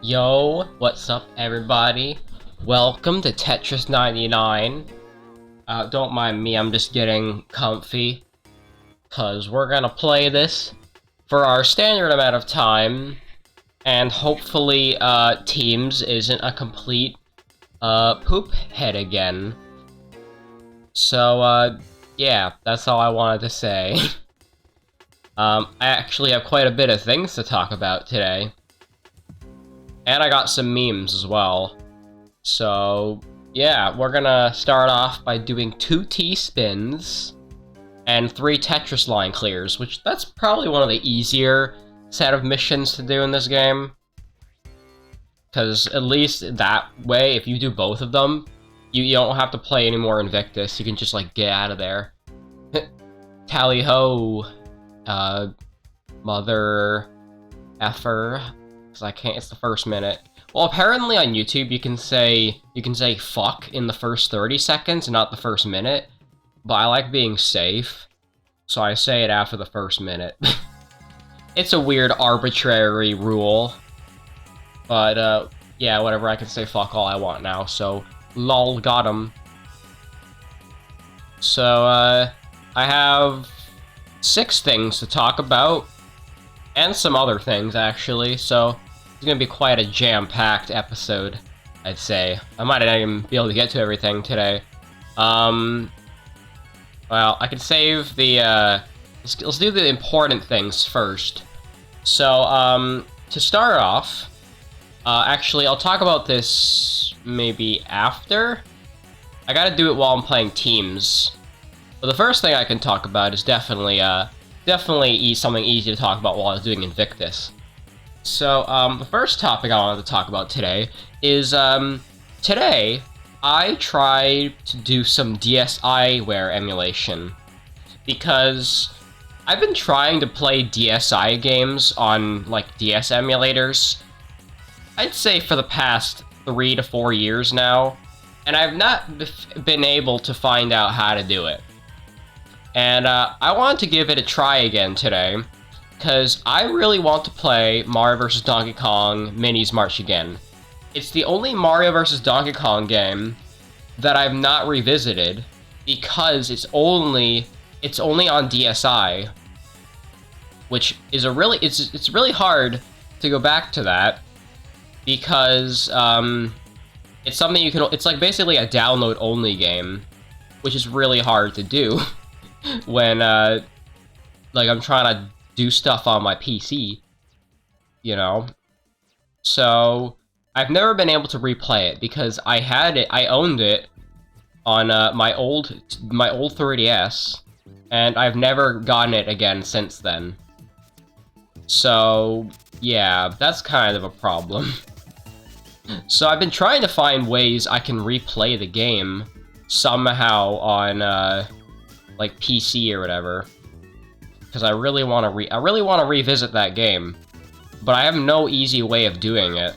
Yo, what's up everybody? Welcome to Tetris 99. Don't mind me, I'm just getting comfy. Cause we're gonna play this for our standard amount of time. And hopefully, Teams isn't a complete, poop head again. So, yeah, that's all I wanted to say. I actually have quite a bit of things to talk about today. And I got some memes as well. So, yeah, we're gonna start off by doing 2 T-spins and 3 Tetris line clears, which that's probably one of the easier set of missions to do in this game. Because at least that way, if you do both of them, you don't have to play any more Invictus. You can just, like, get out of there. Tally-ho! Mother... effer... because I can't, it's the first minute. Well, apparently on YouTube you can say fuck in the first 30 seconds and not the first minute, but I like being safe, so I say it after the first minute. It's a weird arbitrary rule, but yeah, whatever, I can say fuck all I want now, so lol, got him. So, I have 6 things to talk about, and some other things, actually, so it's gonna be quite a jam-packed episode, I'd say. I might not even be able to get to everything today. Well, I can save the, let's do the important things first. So, to start off, actually, I'll talk about this maybe after. I gotta do it while I'm playing Teams. But the first thing I can talk about is definitely something easy to talk about while I was doing Invictus. So, the first topic I wanted to talk about today is, today, I tried to do some DSiWare emulation. Because I've been trying to play DSi games on, like, DS emulators, I'd say for the past 3 to 4 years now, and I've not been able to find out how to do it. And, I wanted to give it a try again today, because I really want to play Mario vs. Donkey Kong Minis March again. It's the only Mario vs. Donkey Kong game that I've not revisited, because it's only on DSi, which is it's really hard to go back to that, because, it's something it's like basically a download-only game, which is really hard to do. When, like, I'm trying to do stuff on my PC, you know? So, I've never been able to replay it, because I owned it on, my old 3DS, and I've never gotten it again since then. So, yeah, that's kind of a problem. So, I've been trying to find ways I can replay the game somehow on, like PC or whatever, because I really want to revisit that game, but I have no easy way of doing it,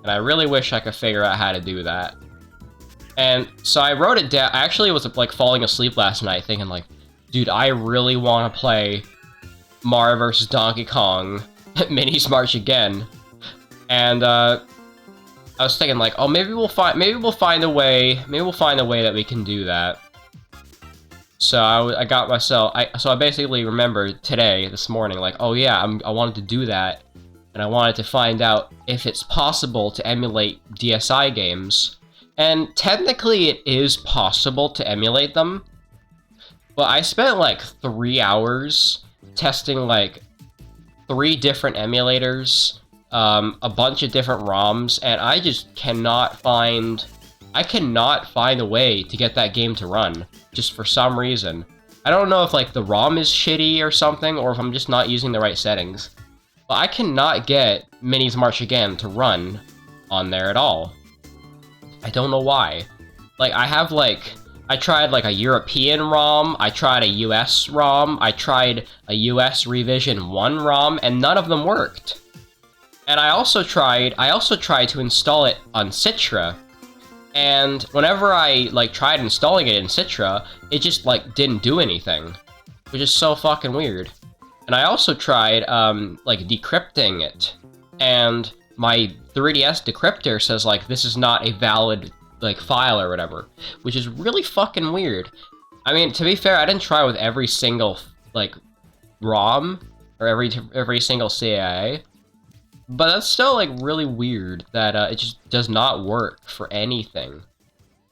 and I really wish I could figure out how to do that. And so I wrote it down. I actually was like falling asleep last night thinking like, dude, I really want to play Mario vs. Donkey Kong Minis March again, and I was thinking like, oh, maybe we'll find a way that we can do that. So I got myself, so I basically remembered this morning, like, oh yeah, I wanted to do that, and I wanted to find out if it's possible to emulate DSi games, and technically it is possible to emulate them, but I spent like 3 hours testing like 3 different emulators, a bunch of different ROMs, and I just cannot find a way to get that game to run, just for some reason. I don't know if, like, the ROM is shitty or something, or if I'm just not using the right settings. But I cannot get Minis March Again to run on there at all. I don't know why. Like, I tried, like, a European ROM, I tried a US ROM, I tried a US Revision 1 ROM, and none of them worked. And I also tried to install it on Citra, and whenever I, like, tried installing it in Citra, it just, like, didn't do anything, which is so fucking weird. And I also tried, like, decrypting it, and my 3DS decryptor says, like, this is not a valid, like, file or whatever, which is really fucking weird. I mean, to be fair, I didn't try with every single, like, ROM, or every single CAA, but that's still, like, really weird that, it just does not work for anything.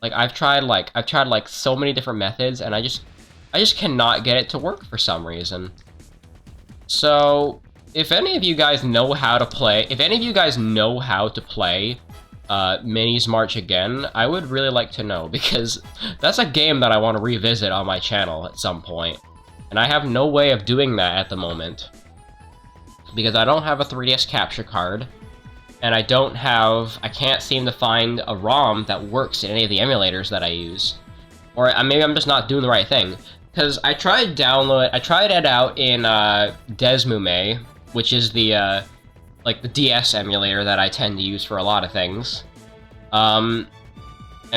Like, I've tried, so many different methods, and I just cannot get it to work for some reason. So, if any of you guys know how to play, Minis March Again, I would really like to know, because that's a game that I want to revisit on my channel at some point. And I have no way of doing that at the moment. Because I don't have a 3DS capture card, and I can't seem to find a ROM that works in any of the emulators that I use. Or maybe I'm just not doing the right thing. Because I tried it out in DSiWare, which is the like the DS emulator that I tend to use for a lot of things. I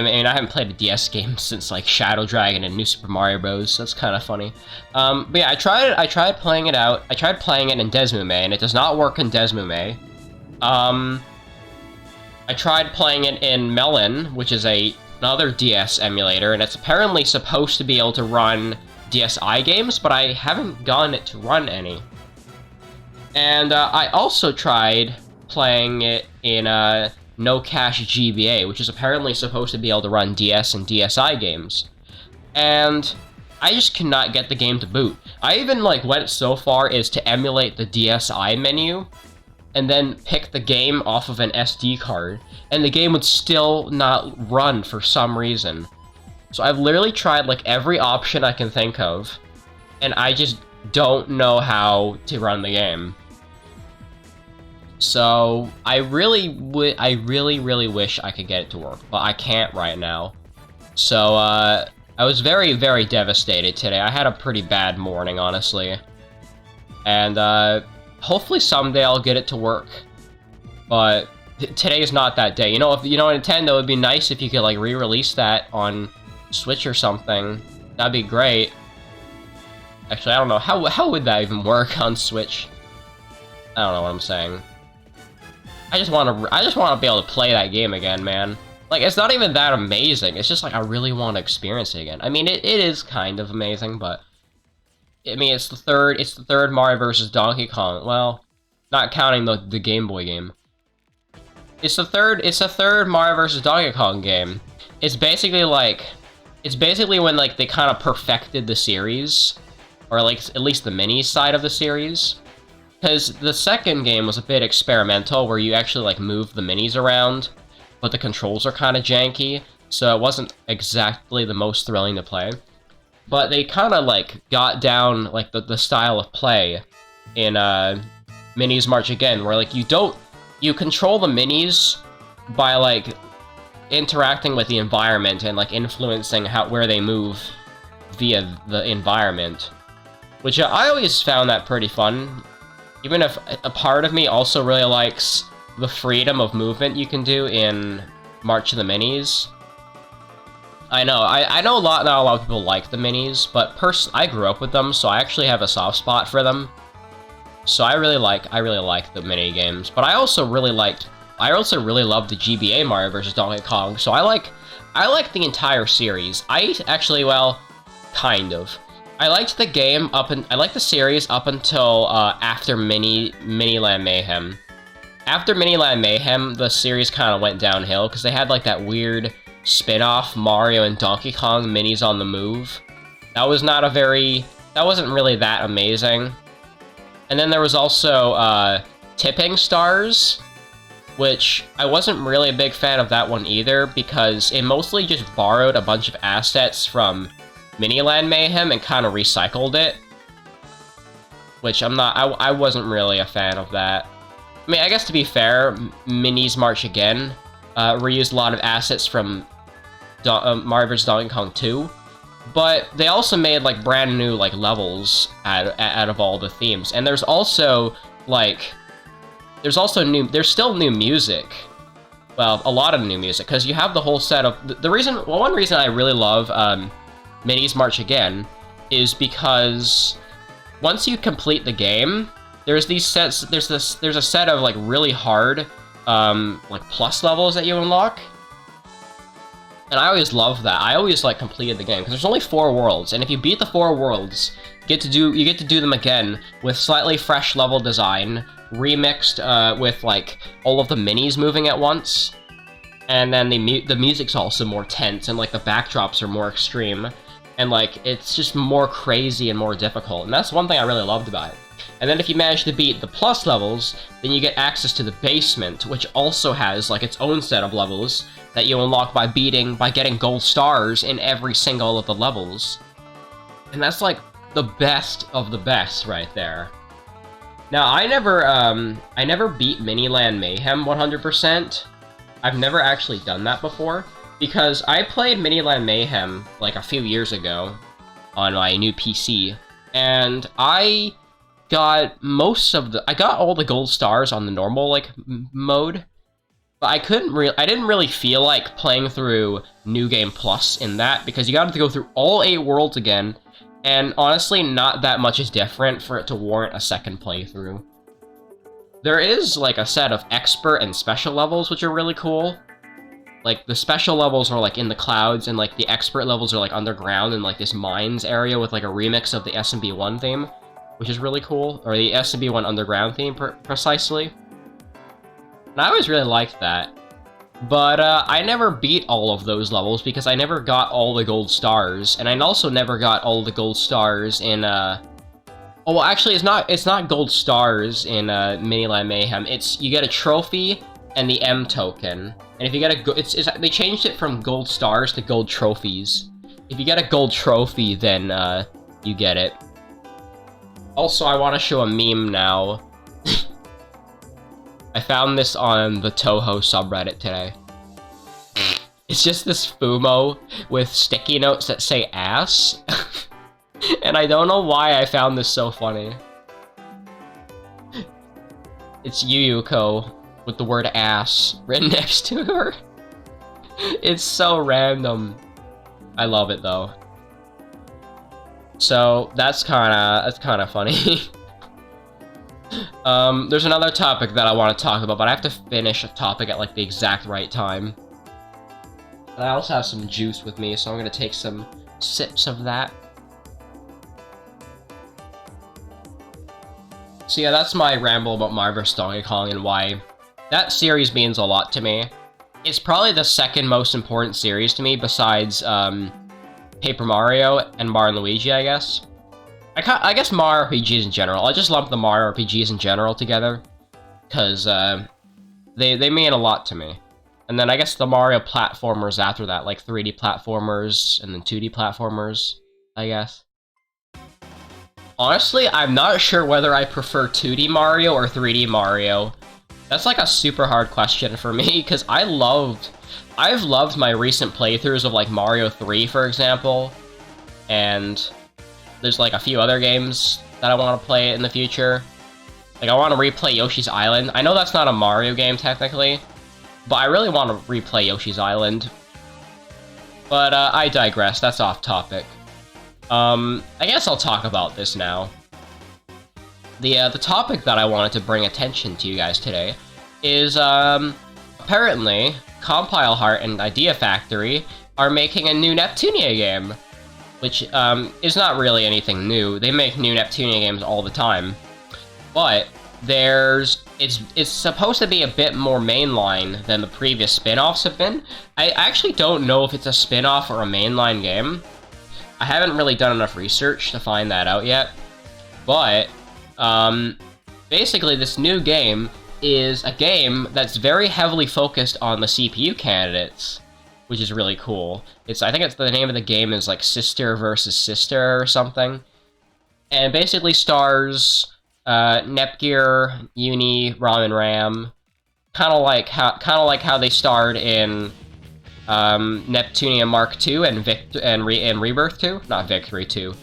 mean, I haven't played a DS game since, like, Shadow Dragon and New Super Mario Bros. So that's kind of funny. But yeah, I tried playing it out. I tried playing it in DSiWare, and it does not work in DSiWare. I tried playing it in Melon, which is another DS emulator, and it's apparently supposed to be able to run DSi games, but I haven't gotten it to run any. And I also tried playing it in No Cache GBA, which is apparently supposed to be able to run DS and DSi games. And I just cannot get the game to boot. I even, like, went so far as to emulate the DSi menu, and then pick the game off of an SD card, and the game would still not run for some reason. So I've literally tried, like, every option I can think of, and I just don't know how to run the game. So I really wish I could get it to work, but I can't right now. So I was very, very devastated today. I had a pretty bad morning, honestly. And hopefully someday I'll get it to work. But today is not that day. You know, Nintendo, it would be nice if you could, like, re-release that on Switch or something. That'd be great. Actually, I don't know. How would that even work on Switch? I don't know what I'm saying. I just want to be able to play that game again, man. Like, it's not even that amazing. It's just, like, I really want to experience it again. I mean, it is kind of amazing, but I mean, it's the third Mario vs. Donkey Kong. Well, not counting the Game Boy game. It's the third Mario vs. Donkey Kong game. It's basically when, like, they kind of perfected the series, or, like, at least the mini side of the series. Because the second game was a bit experimental, where you actually, like, move the minis around, but the controls are kind of janky, so it wasn't exactly the most thrilling to play. But they kind of, like, got down, like, the style of play in Minis March Again, where, like, you control the minis by, like, interacting with the environment and, like, influencing where they move via the environment. Which I always found that pretty fun. Even if a part of me also really likes the freedom of movement you can do in March of the Minis. I know, not a lot of people like the minis, but I grew up with them, so I actually have a soft spot for them. So I really like the mini games, but I also really love the GBA Mario vs. Donkey Kong. So I like the entire series. Well, kind of. I liked the game I liked the series up until after Miniland Mayhem. After Miniland Mayhem, the series kind of went downhill because they had, like, that weird spin-off Mario and Donkey Kong minis on the move. That wasn't really that amazing. And then there was also Tipping Stars, which I wasn't really a big fan of that one either, because it mostly just borrowed a bunch of assets from Miniland Mayhem and kind of recycled it. Which I wasn't really a fan of that. I mean, I guess to be fair, Minis March Again reused a lot of assets from Mario vs. Donkey Kong 2, but they also made, like, brand new, like, levels out of all the themes. And there's also, like, there's still new music. Well, a lot of new music, because you have the whole set of one reason I really love Minis March Again is because once you complete the game, there's a set of, like, really hard like plus levels that you unlock. And I always loved that. I always like completed the game because there's only 4 worlds, and if you beat the 4 worlds, you get to do them again with slightly fresh level design, remixed with like all of the minis moving at once, and then the music's also more tense, and like the backdrops are more extreme, and like it's just more crazy and more difficult, and that's one thing I really loved about it. And then if you manage to beat the plus levels, then you get access to the basement, which also has like its own set of levels that you unlock by getting gold stars in every single of the levels. And that's like the best of the best right there. Now, I never beat Miniland Mayhem 100%. I've never actually done that before, because I played Miniland Mayhem like a few years ago on my new PC, and I got all the gold stars on the normal like mode, but I didn't really feel like playing through New Game Plus in that, because you got to go through all 8 worlds again, and honestly, not that much is different for it to warrant a second playthrough. There is like a set of expert and special levels, which are really cool. Like, the special levels are like in the clouds, and like the expert levels are like underground in like this mines area with like a remix of the SMB1 theme, which is really cool, or the SMB1 underground theme precisely. And I always really liked that. But I never beat all of those levels because I never got all the gold stars, and I also never got all the gold stars in oh, well, actually, it's not gold stars in Miniland Mayhem. You get a trophy and the M token, and if you get they changed it from gold stars to gold trophies. If you get a gold trophy, then you get it. Also, I want to show a meme now. I found this on the Toho subreddit today. It's just this Fumo with sticky notes that say ass. And I don't know why I found this so funny. It's Yuyuko with the word ass written next to her. It's so random. I love it though. So that's kinda funny. There's another topic that I want to talk about, but I have to finish a topic at like the exact right time. And I also have some juice with me, so I'm gonna take some sips of that. So yeah, that's my ramble about Mario vs. Donkey Kong and why that series means a lot to me. It's probably the second most important series to me besides Paper Mario and Mario and Luigi, I guess. I guess Mario RPGs in general. I just lump the Mario RPGs in general together, because they mean a lot to me. And then I guess the Mario platformers after that, like 3D platformers and then 2D platformers, I guess. Honestly, I'm not sure whether I prefer 2D Mario or 3D Mario. That's like a super hard question for me, because I've loved my recent playthroughs of like Mario 3, for example, and there's like a few other games that I want to play in the future. Like, I want to replay Yoshi's Island. I know that's not a Mario game technically, but I really want to replay Yoshi's Island. But I digress, that's off topic. I guess I'll talk about this now. The topic that I wanted to bring attention to you guys today is, apparently, Compile Heart and Idea Factory are making a new Neptunia game, which, is not really anything new. They make new Neptunia games all the time, but it's supposed to be a bit more mainline than the previous spin-offs have been. I actually don't know if it's a spin-off or a mainline game. I haven't really done enough research to find that out yet, but basically this new game is a game that's very heavily focused on the CPU candidates, which is really cool. I think the name of the game is like Sister versus Sister or something, and basically stars Nepgear, Uni, Ram, and Ram, kind of like how they starred in Neptunia Mark II and Rebirth 2? Not Victory 2.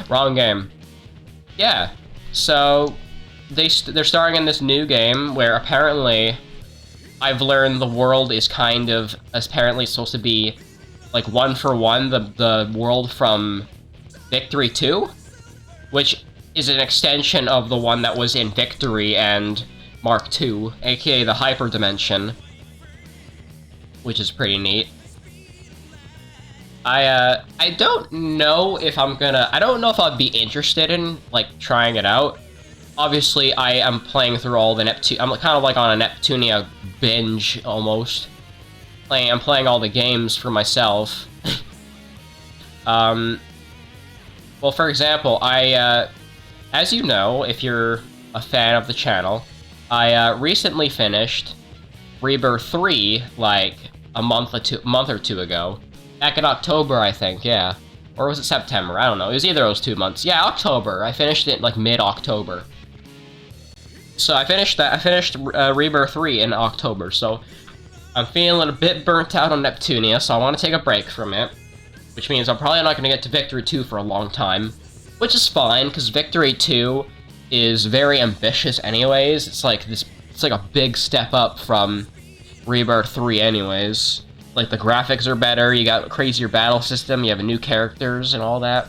Wrong game. Yeah, so they're starring in this new game where apparently I've learned the world is apparently supposed to be like one for one the world from Victory 2, which is an extension of the one that was in Victory, and Mark II, aka the Hyper Dimension, which is pretty neat. I don't know if I'm gonna... I don't know if I'd be interested in, like, trying it out. Obviously, I am playing through all the Neptunia... I'm kind of like on a Neptunia binge, almost. I'm playing all the games for myself. Well, for example, as you know, if you're a fan of the channel, I recently finished Rebirth 3, like, a month or two ago. Back in October, I think, yeah. Or was it September? I don't know. It was either of those 2 months. Yeah, October. I finished it, like, mid-October. So I finished that. I finished Rebirth 3 in October, so I'm feeling a bit burnt out on Neptunia, so I want to take a break from it. Which means I'm probably not going to get to Victory 2 for a long time. Which is fine, because Victory 2 is very ambitious anyways. It's like a big step up from Rebirth 3 anyways. Like, the graphics are better, you got a crazier battle system, you have new characters and all that.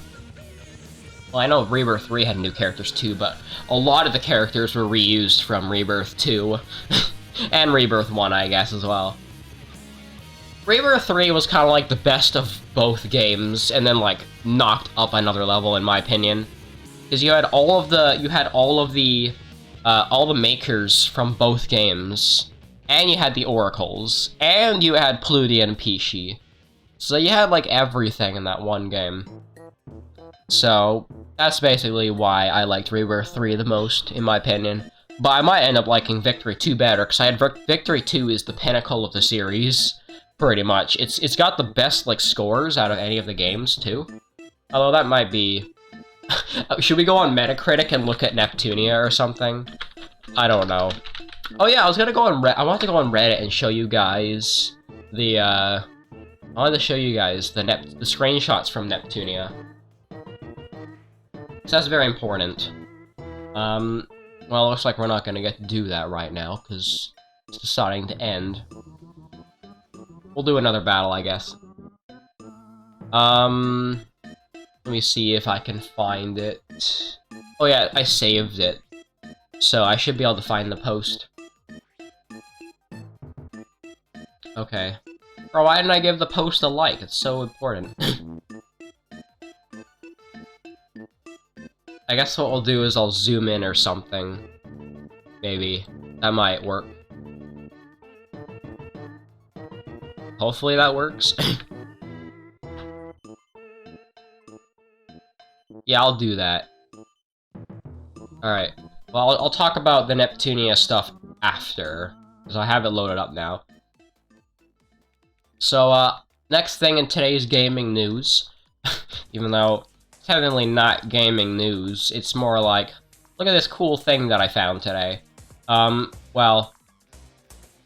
Well, I know Rebirth 3 had new characters too, but a lot of the characters were reused from Rebirth 2. And Rebirth 1, I guess, as well. Rebirth 3 was kind of like the best of both games, and then, like, knocked up another level, in my opinion. Because you had all the makers from both games. And you had the Oracles, and you had Pluti and Pishi. So you had, like, everything in that one game. So, that's basically why I liked Rebirth 3 the most, in my opinion. But I might end up liking Victory 2 better, because I had Victory 2 is the pinnacle of the series, pretty much. It's got the best, like, scores out of any of the games, too. Although that might be... Should we go on Metacritic and look at Neptunia or something? I don't know. Oh yeah, I was gonna go on I wanted to go on Reddit and show you guys the, I wanted to show you guys the screenshots from Neptunia. So that's very important. Well, it looks like we're not gonna get to do that right now, because it's deciding to end. We'll do another battle, I guess. Let me see if I can find it. Oh yeah, I saved it. So I should be able to find the post. Okay. Bro, why didn't I give the post a like? It's so important. I guess what we'll do is I'll zoom in or something. Maybe. That might work. Hopefully that works. Yeah, I'll do that. Alright. Well, I'll talk about the Neptunia stuff after, because I have it loaded up now. So, next thing in today's gaming news, even though it's technically not gaming news, it's more like, look at this cool thing that I found today. Well,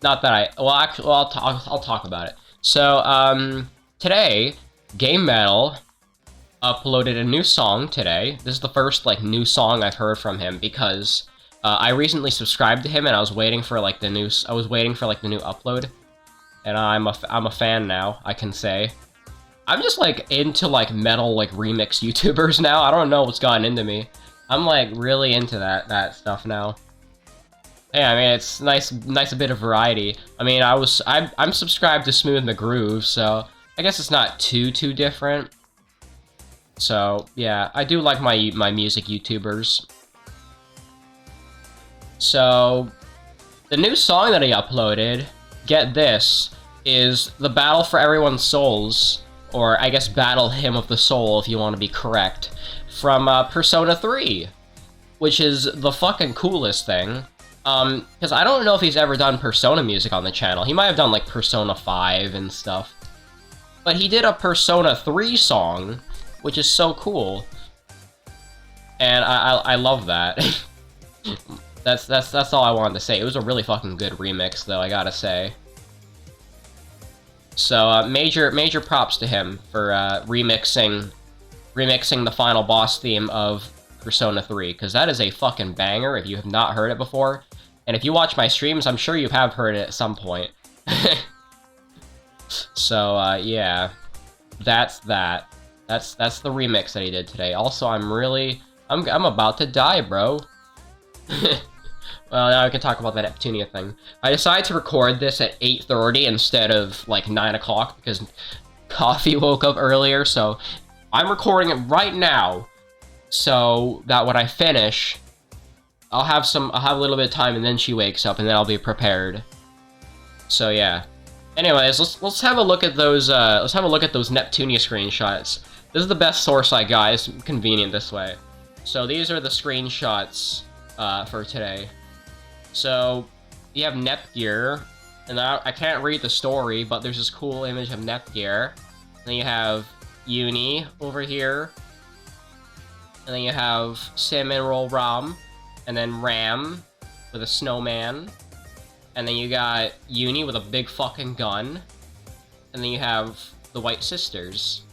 not that I, well, actually, well, I'll talk about it. So, today, Game Metal uploaded a new song today. This is the first, like, new song I've heard from him, because I recently subscribed to him, and I was waiting for, like, the new upload. And I'm a fan now, I can say. I'm just, like, into, like, metal, like, remix YouTubers now. I don't know what's gotten into me. I'm, like, really into that stuff now. Yeah, I mean, it's nice a bit of variety. I mean, I'm subscribed to Smooth the Groove, so I guess it's not too different. So, yeah, I do like my music YouTubers. So, the new song that he uploaded, get this, is the Battle for Everyone's Souls, or I guess Battle Hymn of the Soul if you want to be correct, from Persona 3, which is the fucking coolest thing. Because I don't know if he's ever done Persona music on the channel. He might have done, like, Persona 5 and stuff. But he did a Persona 3 song, which is so cool. And I love that. That's all I wanted to say. It was a really fucking good remix, though, I gotta say. So, major props to him for remixing the final boss theme of Persona 3, because that is a fucking banger if you have not heard it before. And if you watch my streams, I'm sure you have heard it at some point. So, yeah. That's that. That's the remix that he did today. Also, I'm about to die, bro. Well, now we can talk about the Neptunia thing. I decided to record this at 8:30 instead of, like, 9 o'clock, because Coffee woke up earlier, so I'm recording it right now, so that when I finish, I'll have a little bit of time, and then she wakes up, and then I'll be prepared. So, yeah. Anyways, let's have a look at those, Neptunia screenshots. This is the best source I got. It's convenient this way. So, these are the screenshots, for today. So, you have Nepgear, and I can't read the story, but there's this cool image of Nepgear. And then you have Uni over here. And then you have Salmon Roll Ram. And then Ram with a snowman. And then you got Uni with a big fucking gun. And then you have the White Sisters.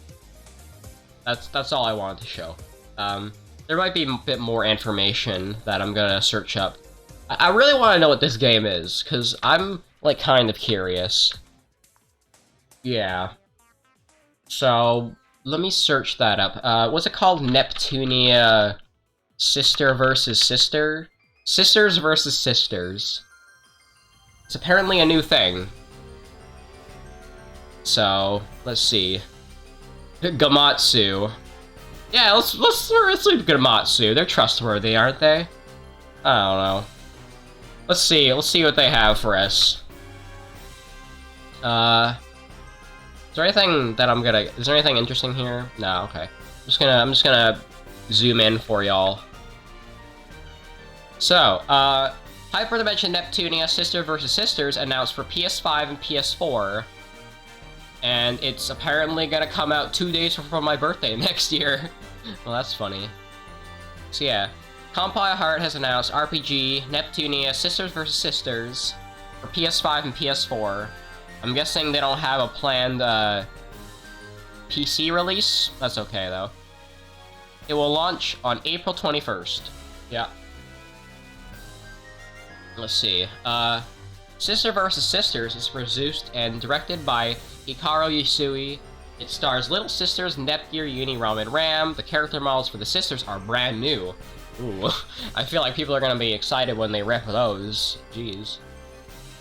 That's all I wanted to show. There might be a bit more information that I'm gonna search up. I really want to know what this game is, because I'm, like, kind of curious. Yeah. So, let me search that up. What's it called? Neptunia Sister versus Sister? Sisters versus Sisters. It's apparently a new thing. So, let's see. Gamatsu. Yeah, let's leave Gamatsu. They're trustworthy, aren't they? I don't know. Let's see what they have for us. Is there anything that is there anything interesting here? No, okay. I'm just gonna zoom in for y'all. So, Hyperdimension Neptunia Sister vs. Sisters announced for PS5 and PS4. And it's apparently gonna come out 2 days before my birthday next year. Well, that's funny. So yeah. Compile Heart has announced RPG Neptunia Sisters vs. Sisters for PS5 and PS4. I'm guessing they don't have a planned PC release. That's okay though. It will launch on April 21st. Yeah. Let's see. Sister vs. Sisters is produced and directed by Hikaru Yusui. It stars little sisters Nepgear, Uni, Ram, and Ram. The character models for the sisters are brand new. Ooh, I feel like people are gonna be excited when they rip those. Jeez.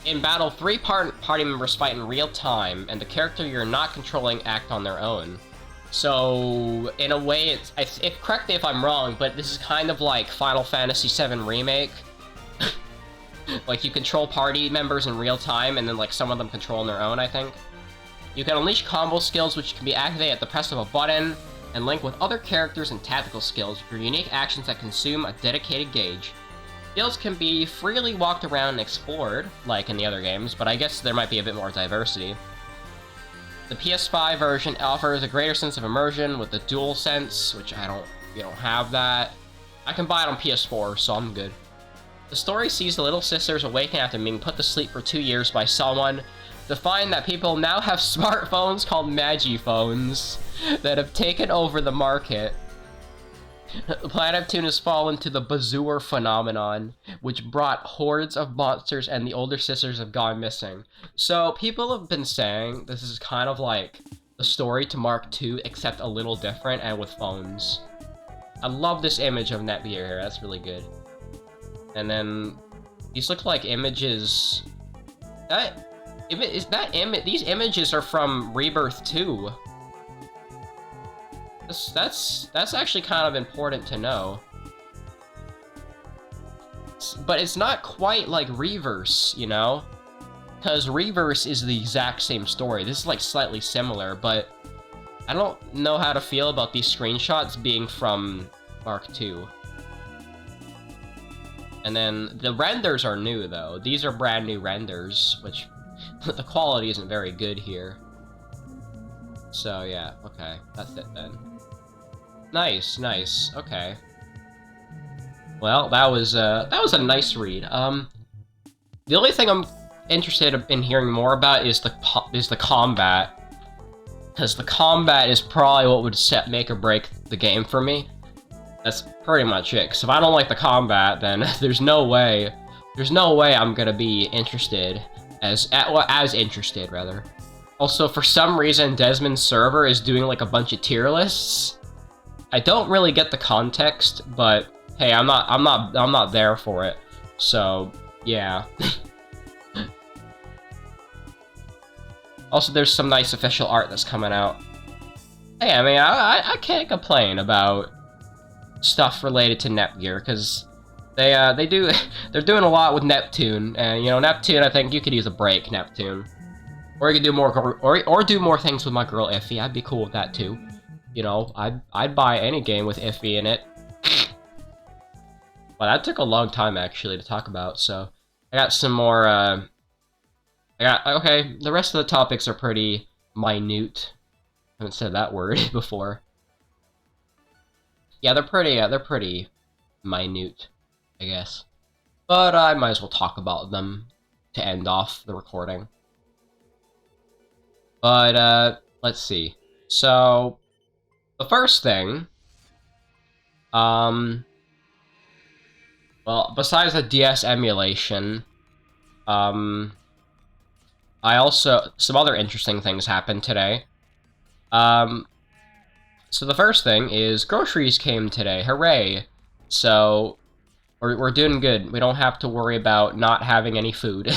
In battle, 3 party members fight in real time, and the character you're not controlling act on their own. So, in a way, correct me if I'm wrong, but this is kind of like Final Fantasy VII Remake. Like, you control party members in real time, and then, like, some of them control on their own, I think. You can unleash combo skills, which can be activated at the press of a button, and link with other characters and tactical skills for unique actions that consume a dedicated gauge. Skills can be freely walked around and explored, like in the other games, but I guess there might be a bit more diversity. The PS5 version offers a greater sense of immersion with the DualSense, which you don't have that. I can buy it on PS4, so I'm good. The story sees the little sisters awaken after being put to sleep for 2 years by someone to find that people now have smartphones called Magiphones that have taken over the market. Planet Neptune has fallen to the Bazooer phenomenon, which brought hordes of monsters and the older sisters have gone missing. So, people have been saying this is kind of like the story to Mark II, except a little different and with phones. I love this image of Nepgear here, that's really good. And then, these look like images... These images are from Rebirth 2. That's actually kind of important to know. But it's not quite like Reverse, you know? Because Reverse is the exact same story. This is like slightly similar, but I don't know how to feel about these screenshots being from Mark II. And then the renders are new though. These are brand new renders, which the quality isn't very good here. So yeah, okay, that's it then. Nice, nice, okay. Well, that was a nice read. The only thing I'm interested in hearing more about is the combat, because the combat is probably what would make or break the game for me. That's pretty much it. Because if I don't like the combat, then there's no way I'm gonna be interested as interested rather. Also, for some reason, Desmond's server is doing like a bunch of tier lists. I don't really get the context, but hey, I'm not there for it. So, yeah. Also, there's some nice official art that's coming out. Hey, I mean, I can't complain about stuff related to Netgear, because they're doing a lot with Neptune, and, you know, Neptune, I think you could use a break, Neptune. Or you could do more, or do more things with my girl Iffy. I'd be cool with that, too. You know, I'd buy any game with Iffy in it. Well, that took a long time, actually, to talk about, so... I got some more, okay, the rest of the topics are pretty minute. I haven't said that word before. Yeah, they're pretty minute, I guess. But I might as well talk about them to end off the recording. But, let's see. So, the first thing, well, besides the DS emulation, some other interesting things happened today. So the first thing is groceries came today. Hooray! So we're doing good. We don't have to worry about not having any food.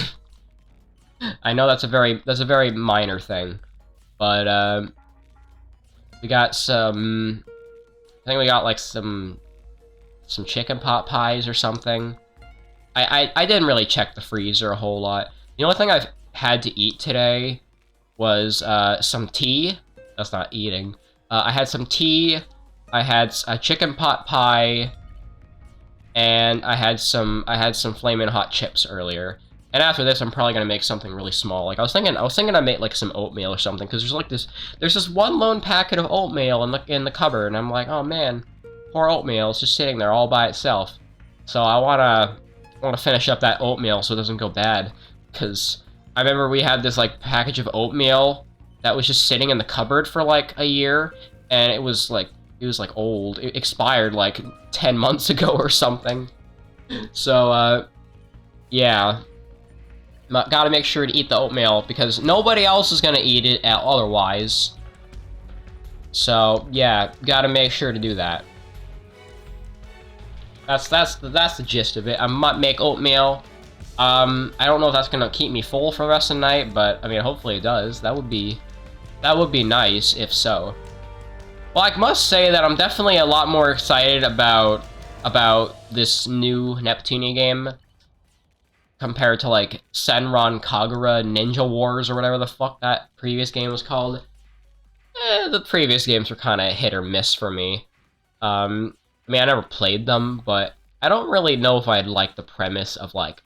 I know that's a very minor thing, but we got some. I think we got like some chicken pot pies or something. I didn't really check the freezer a whole lot. The only thing I've had to eat today was some tea. That's not eating. I had some tea, I had a chicken pot pie, and I had some flaming hot chips earlier. And after this, I'm probably gonna make something really small. Like I was thinking I made like some oatmeal or something, because there's this one lone packet of oatmeal in the cupboard, and I'm like, oh man, poor oatmeal, it's just sitting there all by itself. So I wanna finish up that oatmeal so it doesn't go bad, because I remember we had this like package of oatmeal that was just sitting in the cupboard for like a year, and it was like old. It expired like 10 months ago or something. So yeah, gotta make sure to eat the oatmeal because nobody else is gonna eat it otherwise. So yeah, gotta make sure to do that. That's the gist of it. I might make oatmeal. I don't know if that's gonna keep me full for the rest of the night, but I mean, hopefully it does. That would be nice if so. Well, I must say that I'm definitely a lot more excited about this new Neptunia game compared to like Senran Kagura Ninja Wars or whatever the fuck that previous game was called. The previous games were kind of hit or miss for me. I mean, I never played them, but I don't really know if I'd like the premise of like.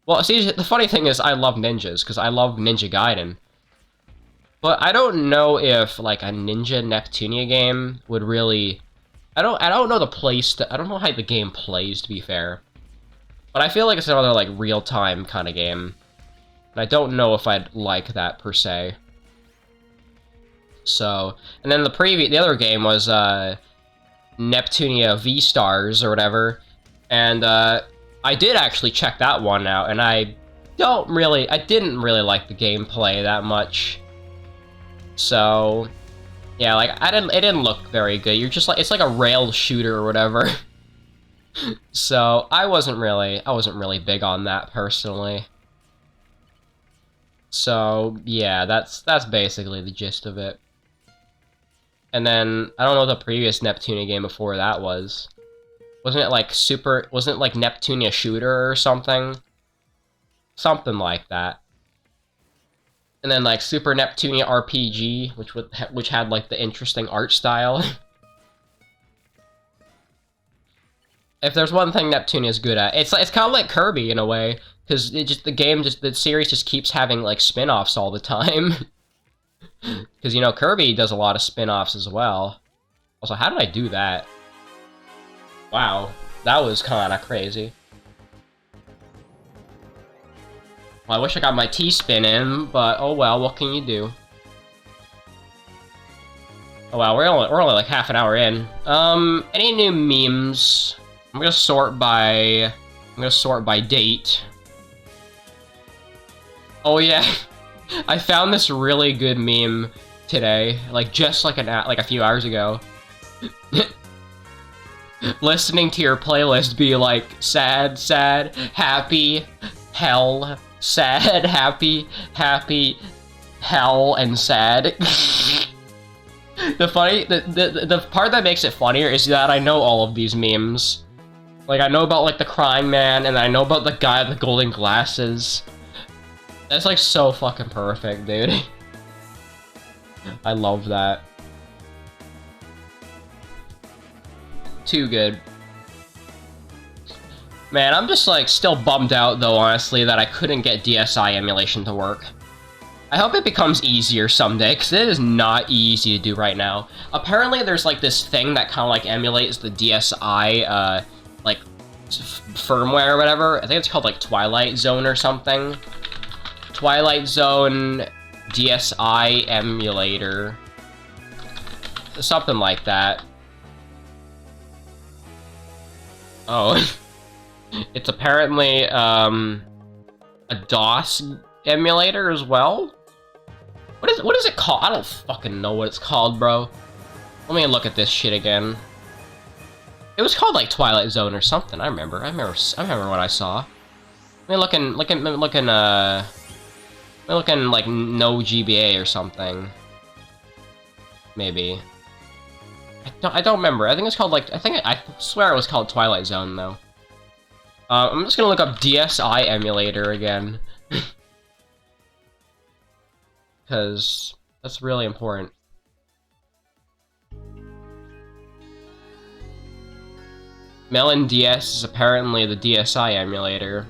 Well, see, the funny thing is I love ninjas because I love Ninja Gaiden. But I don't know if like a Ninja Neptunia game would really. I don't know the I don't know how the game plays, to be fair. But I feel like it's another like real-time kind of game. And I don't know if I'd like that per se. So, and then the other game was Neptunia V-Stars or whatever. And I did actually check that one out, and I didn't really like the gameplay that much. So, yeah, like it didn't look very good. You're just like, it's like a rail shooter or whatever. So, I wasn't really big on that personally. So, yeah, that's basically the gist of it. And then I don't know what the previous Neptunia game before that was. Wasn't it like Neptunia Shooter or something? Something like that. And then like Super Neptunia RPG, which had like the interesting art style. If there's one thing Neptunia is good at, it's kind of like Kirby in a way, because the series just keeps having like spin-offs all the time. Because you know Kirby does a lot of spin-offs as well. Also, how did I do that? Wow, that was kind of crazy. Well, I wish I got my T-spin in, but oh well, what can you do? Oh wow, we're only like half an hour in. Any new memes? I'm gonna sort by date. Oh yeah, I found this really good meme today, like just like a few hours ago. listening to your playlist be like sad, sad, happy, hell, sad, happy, happy, hell, and sad. The part that makes it funnier is that I know all of these memes. Like, I know about, like, the crying man, and I know about the guy with the golden glasses. That's, like, so fucking perfect, dude. I love that. Too good. Man, I'm just, like, still bummed out, though, honestly, that I couldn't get DSi emulation to work. I hope it becomes easier someday, because it is not easy to do right now. Apparently, there's, like, this thing that kind of, like, emulates the DSi, like, firmware or whatever. I think it's called, like, Twilight Zone or something. Twilight Zone DSi emulator. Something like that. Oh. It's apparently, a DOS emulator as well? What is it called? I don't fucking know what it's called, bro. Let me look at this shit again. It was called, like, Twilight Zone or something, I remember what I saw. I mean, looking, like, no GBA or something. Maybe. I don't remember. I think it's called, like, I swear it was called Twilight Zone, though. I'm just gonna look up DSi emulator again. Because that's really important. Melon DS is apparently the DSi emulator.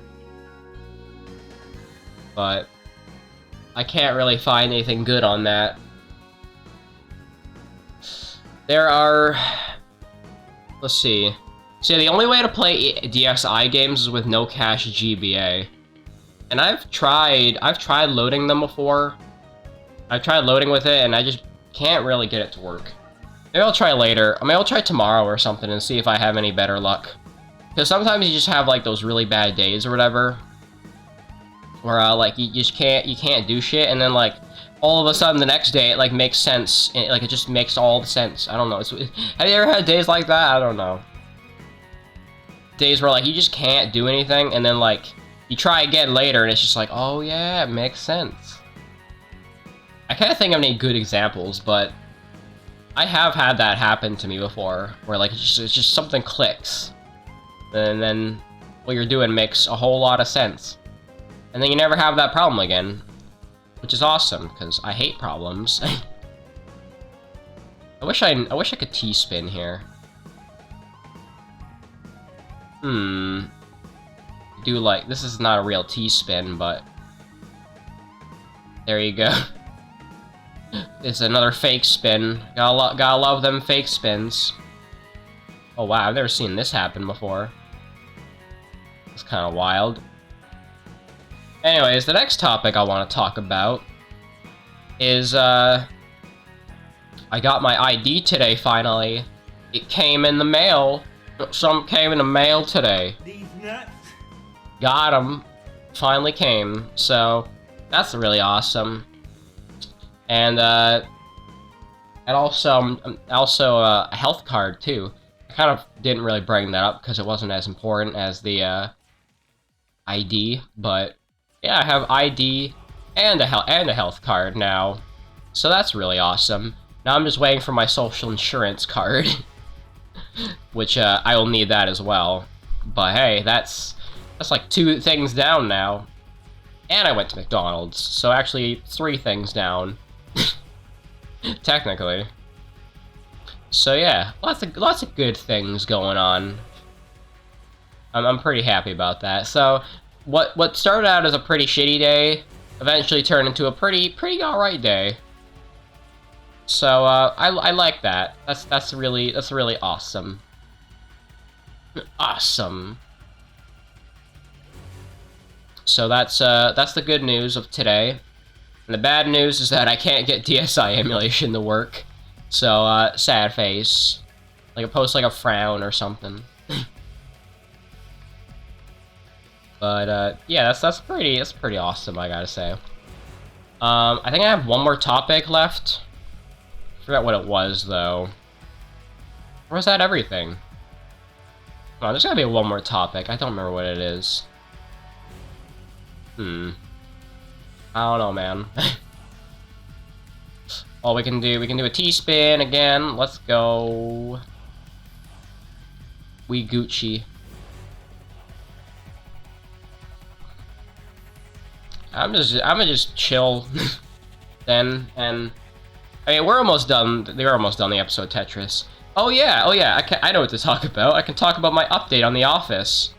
But I can't really find anything good on that. There are... Let's see. See, the only way to play DSi games is with no cache GBA. And I've tried loading them before. I've tried loading with it, and I just can't really get it to work. Maybe I'll try later. I mean, I'll try tomorrow or something and see if I have any better luck. Because sometimes you just have, like, those really bad days or whatever. Where, like, you can't do shit, and then, like, all of a sudden the next day it, like, makes sense. Like, it just makes all the sense. I don't know. Have you ever had days like that? I don't know. Days where, like, you just can't do anything, and then, like, you try again later, and it's just like, oh yeah, it makes sense. I can't think of any good examples, but I have had that happen to me before, where, like, it's just something clicks, and then what you're doing makes a whole lot of sense, and then you never have that problem again, which is awesome, because I hate problems. I wish I could T-spin here. Do, like, this is not a real T-spin, but there you go. It's another fake spin. Gotta love them fake spins. Oh wow, I've never seen this happen before. It's kind of wild. Anyways, the next topic I want to talk about is, I got my ID today, finally. It came in the mail. Some came in the mail today. These nuts. Got 'em. Finally came. So, that's really awesome. And also a health card, too. I kind of didn't really bring that up because it wasn't as important as the, ID, but yeah, I have ID and a health card now. So that's really awesome. Now I'm just waiting for my social insurance card. Which, I will need that as well. But hey, that's like 2 things down now. And I went to McDonald's, so actually 3 things down. Technically. So yeah, lots of good things going on. I'm pretty happy about that. So, what started out as a pretty shitty day eventually turned into a pretty alright day. So I like that. That's really awesome. Awesome. So that's the good news of today. And the bad news is that I can't get DSi emulation to work. So sad face. Like a post like a frown or something. But yeah, that's pretty awesome, I gotta say. I think I have one more topic left. I forgot what it was though. Or was that everything? Oh, there's gotta be one more topic. I don't remember what it is. I don't know, man. Oh, we can do a T-spin again. Let's go. We Gucci. I'm gonna just chill then, and I mean we're almost done. We're almost done the episode Tetris. Oh yeah. I know what to talk about. I can talk about my update on The Office.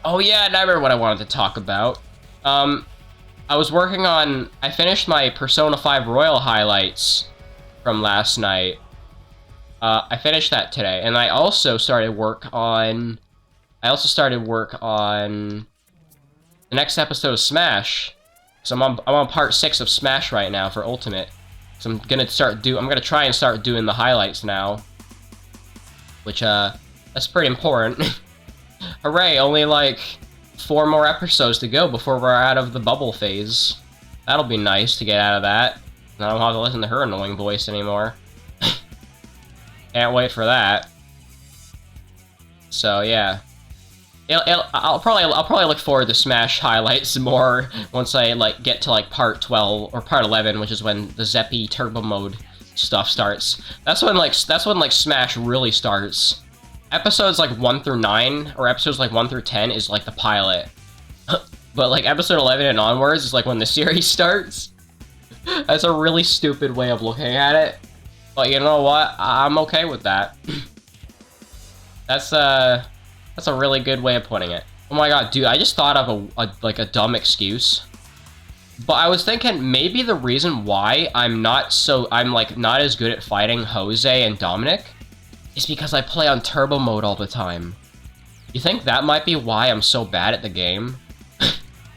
Oh yeah, and I remember what I wanted to talk about. I was working on. I finished my Persona 5 Royal highlights from last night. I finished that today, and I also started work on. The next episode of Smash. So I'm on part 6 of Smash right now for Ultimate. So I'm gonna try and start doing the highlights now. Which that's pretty important. Hooray, only like 4 more episodes to go before we're out of the bubble phase. That'll be nice to get out of that. I don't have to listen to her annoying voice anymore. Can't wait for that. So yeah. I'll probably look forward to Smash highlights more once I like get to like part 12 or part 11, which is when the Zeppy Turbo Mode stuff starts. That's when like Smash really starts. Episodes like 1 through 9 or episodes like 1 through 10 is like the pilot. But like episode 11 and onwards is like when the series starts. That's a really stupid way of looking at it. But you know what? I'm okay with that. That's a really good way of putting it. Oh my god, dude, I just thought of a dumb excuse. But I was thinking maybe the reason why I'm not as good at fighting Jose and Dominic is because I play on turbo mode all the time. You think that might be why I'm so bad at the game?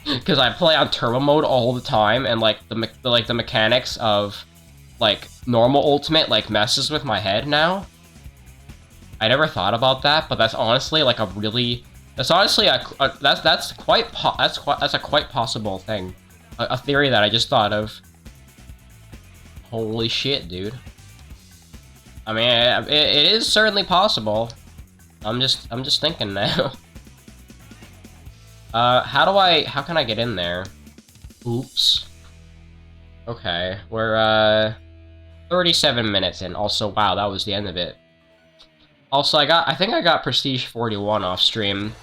Because I play on turbo mode all the time, and like the mechanics of like normal ultimate like messes with my head now. I never thought about that, but that's honestly like that's a quite possible thing, a theory that I just thought of. Holy shit, dude! I mean, it is certainly possible. I'm just thinking now. How can I get in there? Oops. Okay, we're 37 minutes in. Also, wow, that was the end of it. Also, I think I got Prestige 41 off stream.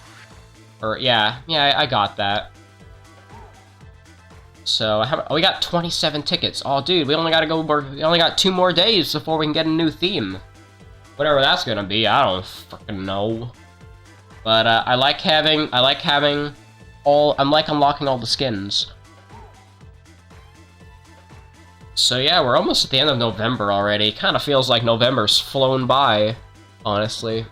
Or, yeah, I got that. So, we got 27 tickets. Oh, dude, we only got 2 more days before we can get a new theme. Whatever that's gonna be, I don't fucking know. But, I'm unlocking all the skins. So yeah, we're almost at the end of November already. Kind of feels like November's flown by. Honestly,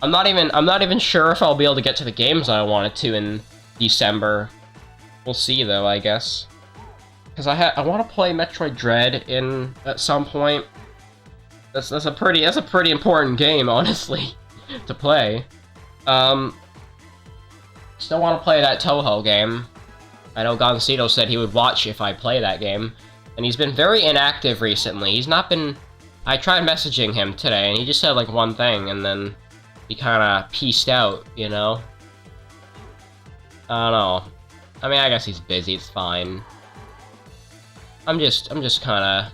I'm not even sure if I'll be able to get to the games I wanted to in December. We'll see though, I guess. Because I want to play Metroid Dread at some point. That's a pretty important game, honestly, to play. Still want to play that Toho game. I know Goncito said he would watch if I play that game, and he's been very inactive recently. He's not been. I tried messaging him today, and he just said, like, one thing, and then he kinda pieced out, you know? I don't know. I mean, I guess he's busy, it's fine. I'm just kinda...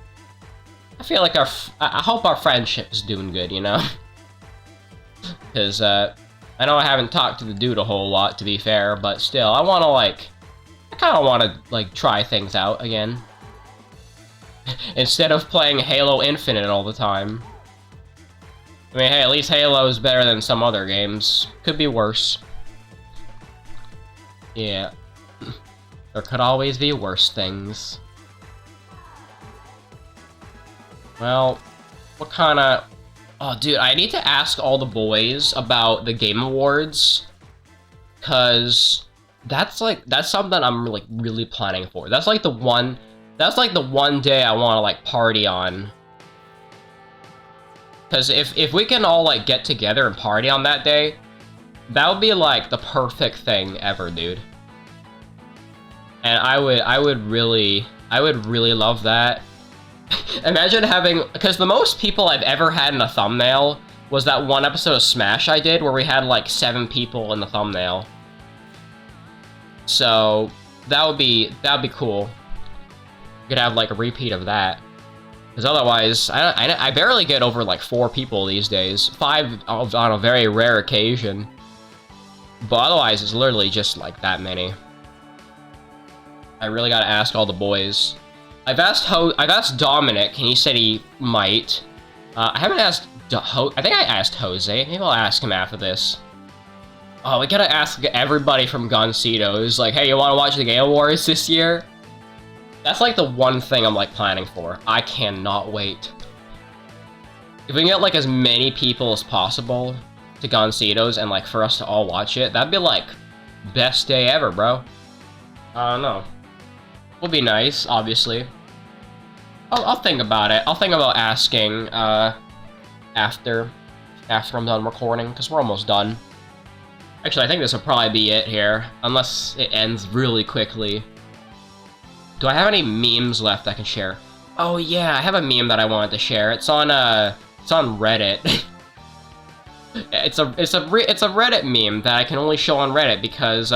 I feel like I hope our friendship's doing good, you know? Because, I know I haven't talked to the dude a whole lot, to be fair, but still, I kinda wanna, like, try things out again. Instead of playing Halo Infinite all the time. I mean, hey, at least Halo is better than some other games. Could be worse. Yeah. There could always be worse things. Well, what kinda... Oh, dude, I need to ask all the boys about the Game Awards. Cause... That's something I'm, like, really planning for. That's like the one day I want to, like, party on. Because if we can all, like, get together and party on that day, that would be, like, the perfect thing ever, dude. And I would really love that. Imagine having... Because the most people I've ever had in a thumbnail was that one episode of Smash I did where we had like 7 people in the thumbnail. So that'd be cool. We could have like a repeat of that. Because otherwise, I barely get over like 4 people these days. 5 on a very rare occasion. But otherwise, it's literally just like that many. I really gotta ask all the boys. I've asked Dominic, and he said he might. I haven't asked I think I asked Jose. Maybe I'll ask him after this. Oh, we gotta ask everybody from Goncetos. Like, hey, you wanna watch the Game Wars this year? That's like the one thing I'm like planning for. I cannot wait. If we can get like as many people as possible to Goncetos and like for us to all watch it, that'd be like best day ever, bro. I don't know. Would be nice, obviously. I'll think about it. I'll think about asking after I'm done recording, because we're almost done. Actually, I think this will probably be it here, unless it ends really quickly. Do I have any memes left I can share? Oh yeah, I have a meme that I wanted to share. It's on Reddit. it's a Reddit meme that I can only show on Reddit because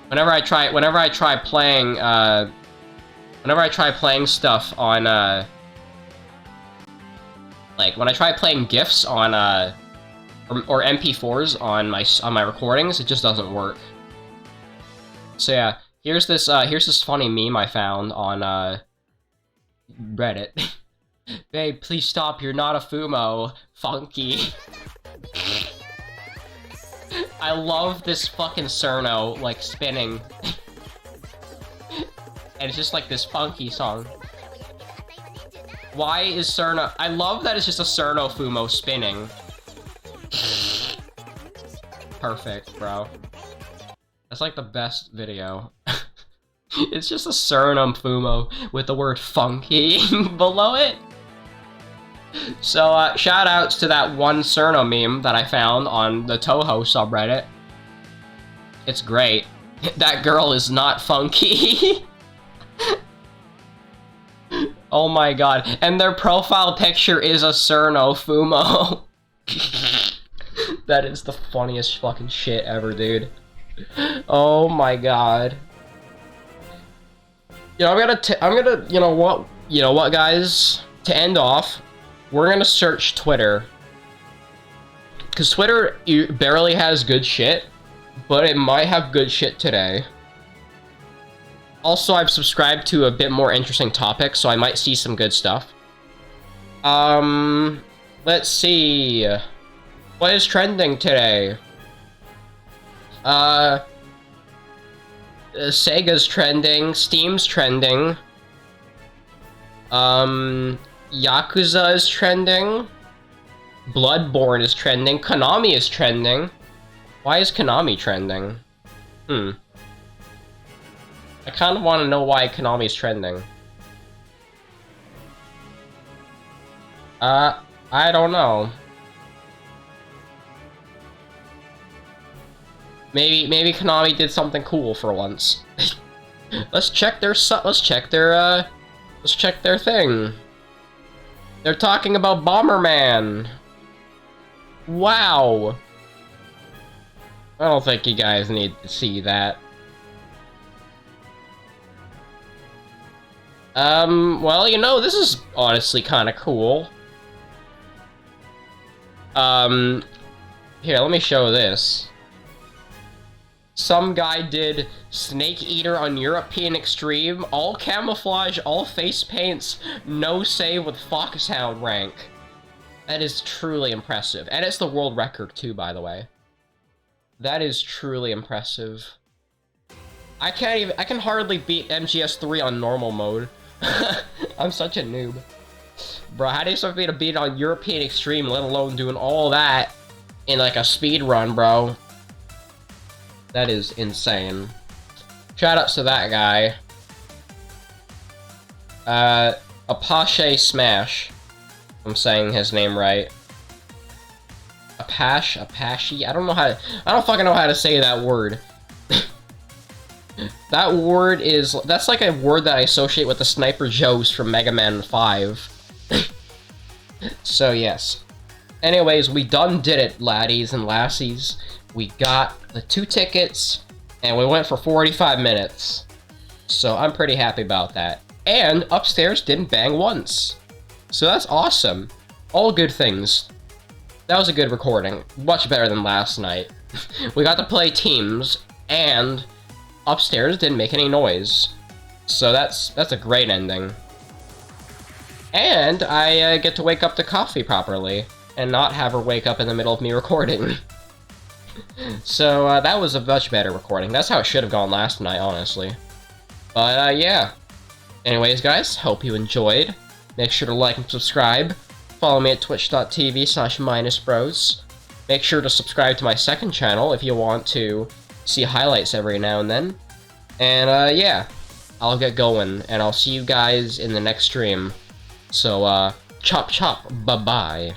whenever I try playing stuff on like when I try playing GIFs on or MP4s on my recordings, it just doesn't work. So yeah, here's this funny meme I found on Reddit. Babe, please stop, you're not a Fumo. Funky. I love this fucking Cerno, like, spinning. And it's just like this funky song. Why is Cerno... I love that it's just a Cerno Fumo spinning. Perfect, bro. That's like the best video. It's just a Suriname Fumo with the word funky below it. So, shoutouts to that one Cerno meme that I found on the Toho subreddit. It's great. That girl is not funky. Oh my god. And their profile picture is a Cerno Fumo. That is the funniest fucking shit ever, dude. Oh my god. You know, I'm gonna, you know what, guys? To end off, we're gonna search Twitter. Because Twitter barely has good shit, but it might have good shit today. Also, I've subscribed to a bit more interesting topics, so I might see some good stuff. Let's see. What is trending today? Sega's trending, Steam's trending. Yakuza is trending. Bloodborne is trending. Konami is trending. Why is Konami trending? I kind of want to know why Konami is trending. I don't know. Maybe Konami did something cool for once. Let's check their thing. They're talking about Bomberman. Wow. I don't think you guys need to see that. Well, you know, this is honestly kind of cool. Here, let me show this. Some guy did Snake Eater on European Extreme, all camouflage, all face paints, no save with Foxhound rank. That is truly impressive. And it's the world record too, by the way. That is truly impressive. I can hardly beat MGS3 on normal mode. I'm such a noob. Bro, how do you expect me to beat it on European Extreme, let alone doing all that in like a speed run, bro? That is insane. Shoutouts to that guy. Apache Smash. I'm saying his name right. Apache? I don't fucking know how to say that word. That word is... That's like a word that I associate with the Sniper Joes from Mega Man 5. So, yes. Anyways, we done did it, laddies and lassies. We got the 2 tickets, and we went for 45 minutes. So I'm pretty happy about that. And upstairs didn't bang once. So that's awesome. All good things. That was a good recording. Much better than last night. We got to play teams, and upstairs didn't make any noise. So that's a great ending. And I get to wake up to coffee properly, and not have her wake up in the middle of me recording. So that was a much better recording. That's how it should have gone last night, honestly. But yeah. Anyways, guys, hope you enjoyed. Make sure to like and subscribe. Follow me at twitch.tv/minusbros. Make sure to subscribe to my second channel if you want to see highlights every now and then. And yeah, I'll get going, and I'll see you guys in the next stream. So chop chop, bye-bye.